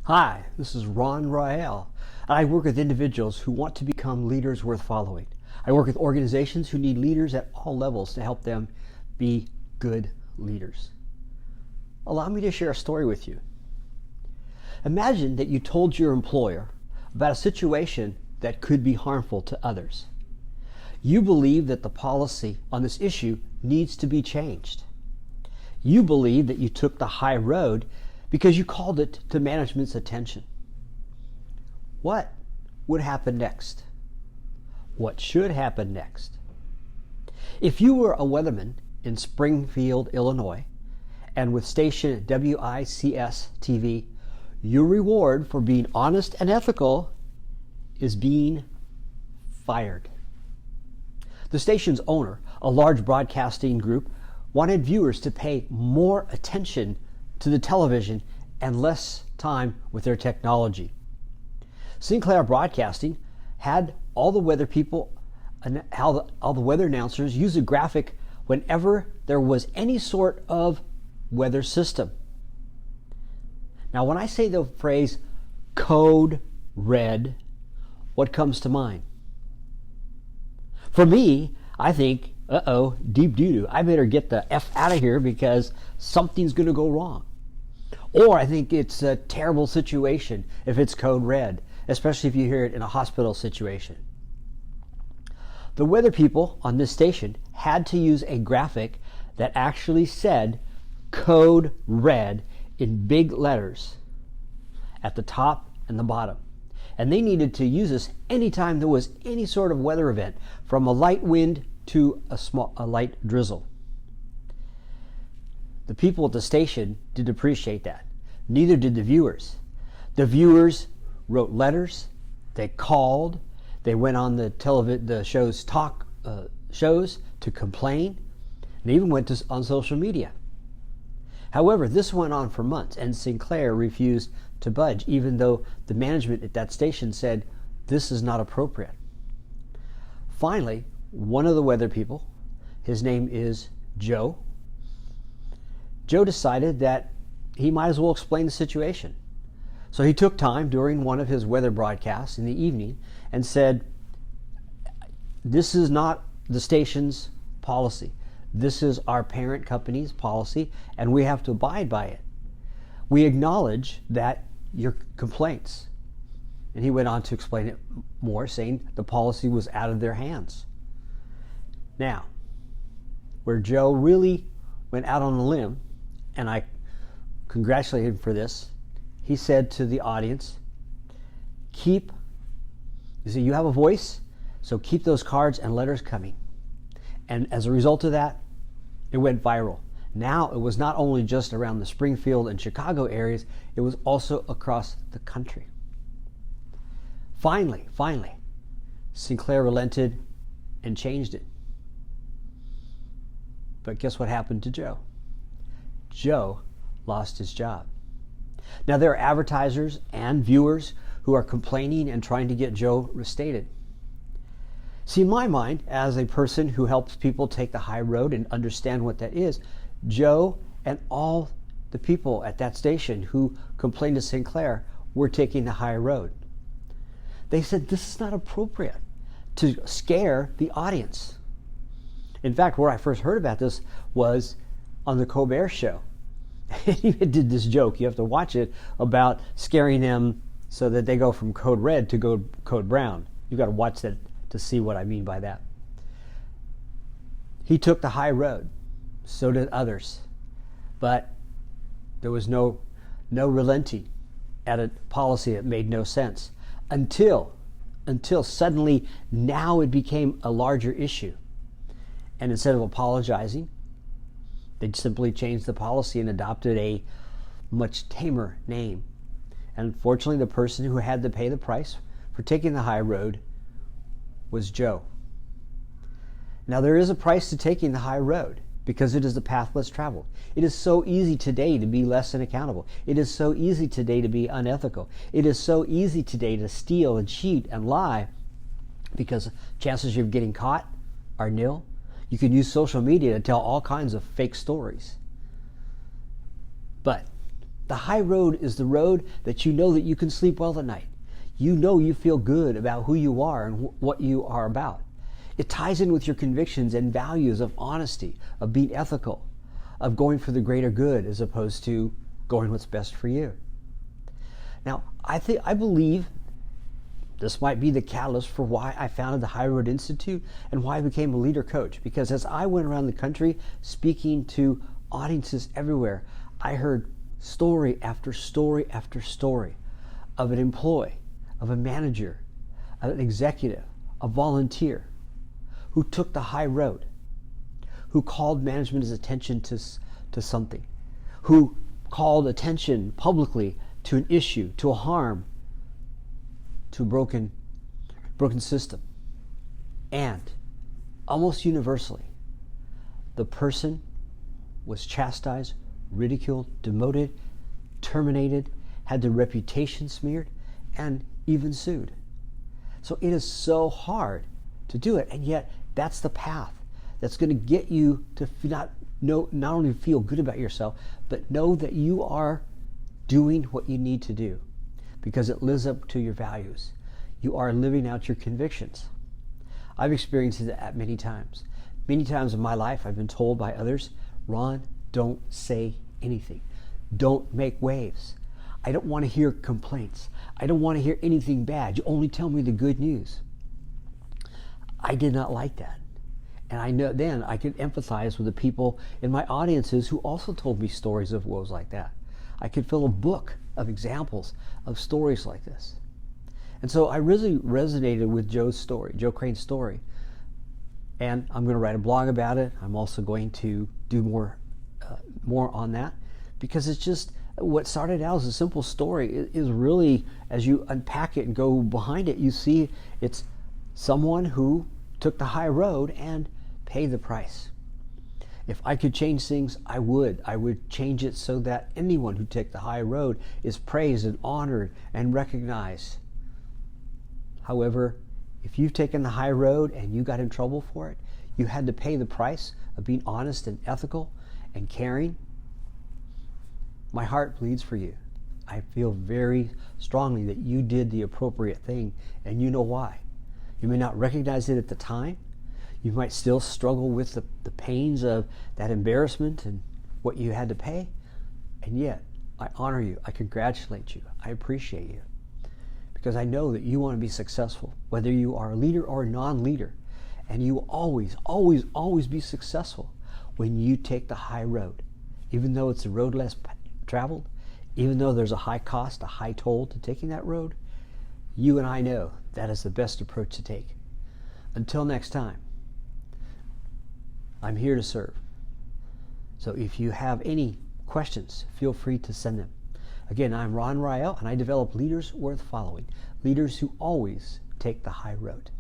Hi, this is Ron Rael, and I work with individuals who want to become leaders worth following. I work with organizations who need leaders at all levels to help them be good leaders. Allow me to share a story with you. Imagine that you told your employer about a situation that could be harmful to others. You believe that the policy on this issue needs to be changed. You believe that you took the high road because you called it to management's attention. What would happen next? What should happen next? If you were a weatherman in Springfield, Illinois, and with station WICS TV, your reward for being honest and ethical is being fired. The station's owner, a large broadcasting group, wanted viewers to pay more attention to the television and less time with their technology. Sinclair Broadcasting had all the weather people and all the weather announcers use a graphic whenever there was any sort of weather system. Now, when I say the phrase code red, what comes to mind? For me, I think, deep doo-doo. I better get the F out of here because something's going to go wrong. Or I think it's a terrible situation if it's code red, especially if you hear it in a hospital situation. The weather people on this station had to use a graphic that actually said code red in big letters at the top and the bottom. And they needed to use this anytime there was any sort of weather event, from a light wind to a light drizzle. The people at the station didn't appreciate that. Neither did the viewers. The viewers wrote letters, they called, they went on the show's talk shows to complain, and even went on social media. However, this went on for months, and Sinclair refused to budge, even though the management at that station said this is not appropriate. Finally, one of the weather people, his name is Joe decided that he might as well explain the situation. So he took time during one of his weather broadcasts in the evening and said, this is not the station's policy. This is our parent company's policy, and we have to abide by it. We acknowledge that your complaints. And he went on to explain it more, saying the policy was out of their hands. Now, where Joe really went out on a limb, and I congratulate him for this, he said to the audience, you have a voice, so keep those cards and letters coming. And as a result of that, it went viral. Now it was not only just around the Springfield and Chicago areas, it was also across the country. Finally, Sinclair relented and changed it. But guess what happened to Joe? Joe lost his job. Now, there are advertisers and viewers who are complaining and trying to get Joe restated. See, in my mind, as a person who helps people take the high road and understand what that is, Joe and all the people at that station who complained to Sinclair were taking the high road. They said this is not appropriate to scare the audience. In fact, where I first heard about this was on the Colbert Show. He did this joke, you have to watch it, about scaring them so that they go from code red to code brown. You've got to watch that to see what I mean by that. He took the high road. So did others. But there was no relenting at a policy that made no sense until suddenly now it became a larger issue. And instead of apologizing, they simply changed the policy and adopted a much tamer name. And unfortunately, the person who had to pay the price for taking the high road was Joe. Now, there is a price to taking the high road because it is the path less traveled. It is so easy today to be less than accountable. It is so easy today to be unethical. It is so easy today to steal and cheat and lie because chances of getting caught are nil. You can use social media to tell all kinds of fake stories. But The high road is the road that you can sleep well at night. You know you feel good about who you are and what you are about. It ties in with your convictions and values of honesty, of being ethical, of going for the greater good as opposed to going what's best for you. Now, I believe this might be the catalyst for why I founded the High Road Institute and why I became a leader coach. Because as I went around the country speaking to audiences everywhere, I heard story after story after story of an employee, of a manager, of an executive, a volunteer who took the high road, who called management's attention to something, who called attention publicly to an issue, to a harm, to a broken system. And almost universally, the person was chastised, ridiculed, demoted, terminated, had their reputation smeared, and even sued. So it is so hard to do it, and yet that's the path that's going to get you to not only feel good about yourself, but know that you are doing what you need to do because it lives up to your values. You are living out your convictions. I've experienced that many times. Many times in my life I've been told by others, Ron, don't say anything. Don't make waves. I don't want to hear complaints. I don't want to hear anything bad. You only tell me the good news. I did not like that. And I know then I could empathize with the people in my audiences who also told me stories of woes like that. I could fill a book of examples of stories like this. And so I really resonated with Joe Crane's story. And I'm going to write a blog about it. I'm also going to do more on that because it's just what started out as a simple story is really, as you unpack it and go behind it, you see it's someone who took the high road and paid the price. If I could change things, I would. I would change it so that anyone who takes the high road is praised and honored and recognized. However, if you've taken the high road and you got in trouble for it, you had to pay the price of being honest and ethical and caring. My heart bleeds for you. I feel very strongly that you did the appropriate thing, and you know why. You may not recognize it at the time. You might still struggle with the pains of that embarrassment and what you had to pay, and yet I honor you. I congratulate you. I appreciate you. Because I know that you want to be successful, whether you are a leader or a non-leader. And you will always, always, always be successful when you take the high road. Even though it's a road less traveled, even though there's a high cost, a high toll to taking that road, you and I know that is the best approach to take. Until next time, I'm here to serve. So if you have any questions, feel free to send them. Again, I'm Ron Rael, and I develop leaders worth following, leaders who always take the high road.